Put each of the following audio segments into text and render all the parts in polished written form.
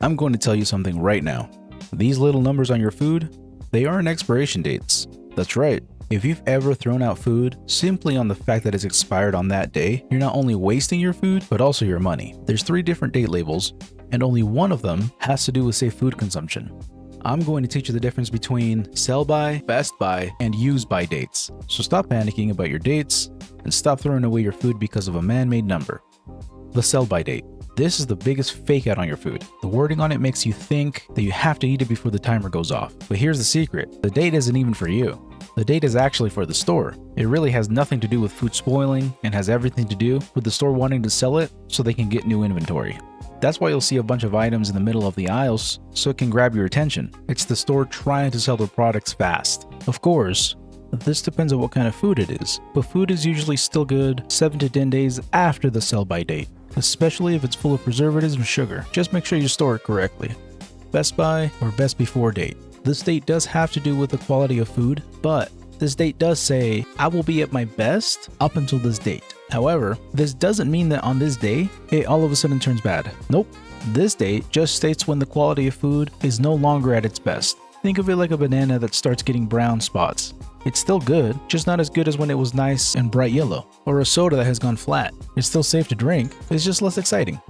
I'm going to tell you something right now. These little numbers on your food, they aren't expiration dates. That's right. If you've ever thrown out food simply on the fact that it's expired on that day, you're not only wasting your food, but also your money. There's 3 different date labels, and only one of them has to do with safe food consumption. I'm going to teach you the difference between sell by, best by, and use by dates. So stop panicking about your dates, and stop throwing away your food because of a man-made number. The sell by date. This is the biggest fake out on your food. The wording on it makes you think that you have to eat it before the timer goes off. But here's the secret. The date isn't even for you. The date is actually for the store. It really has nothing to do with food spoiling and has everything to do with the store wanting to sell it so they can get new inventory. That's why you'll see a bunch of items in the middle of the aisles so it can grab your attention. It's the store trying to sell their products fast. Of course, this depends on what kind of food it is, but food is usually still good 7 to 10 days after the sell-by date, especially if it's full of preservatives and sugar. Just make sure you store it correctly. Best by or best before date. This date does have to do with the quality of food, but this date does say, I will be at my best up until this date. However, this doesn't mean that on this day, it all of a sudden turns bad. Nope. This date just states when the quality of food is no longer at its best. Think of it like a banana that starts getting brown spots. It's still good, just not as good as when it was nice and bright yellow. Or a soda that has gone flat. It's still safe to drink, it's just less exciting.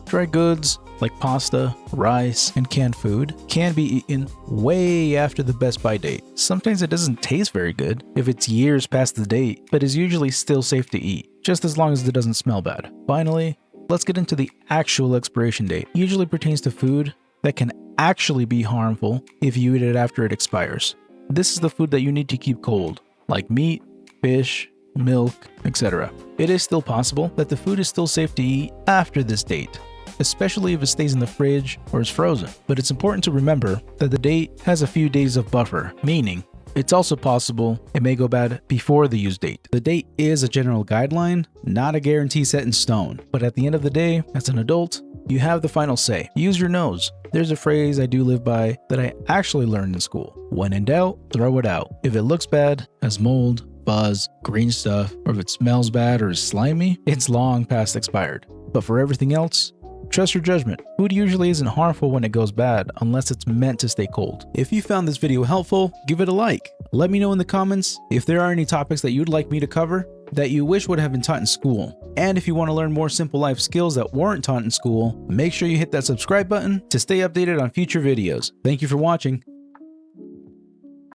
Dry goods like pasta, rice, and canned food can be eaten way after the best by date. Sometimes it doesn't taste very good if it's years past the date, but is usually still safe to eat, just as long as it doesn't smell bad. Finally, let's get into the actual expiration date. It usually pertains to food that can actually be harmful if you eat it after it expires. This is the food that you need to keep cold, like meat, fish, milk, etc. It is still possible that the food is still safe to eat after this date, especially if it stays in the fridge or is frozen. But it's important to remember that the date has a few days of buffer, meaning it's also possible it may go bad before the use date. The date is a general guideline, not a guarantee set in stone. But at the end of the day, as an adult, you have the final say. Use your nose. There's a phrase I do live by that I actually learned in school. When in doubt, throw it out. If it looks bad, has mold, fuzz, green stuff, or if it smells bad or is slimy, it's long past expired. But for everything else, trust your judgment. Food usually isn't harmful when it goes bad unless it's meant to stay cold. If you found this video helpful, give it a like. Let me know in the comments if there are any topics that you'd like me to cover that you wish would have been taught in school. And if you want to learn more simple life skills that weren't taught in school, make sure you hit that subscribe button to stay updated on future videos. Thank you for watching.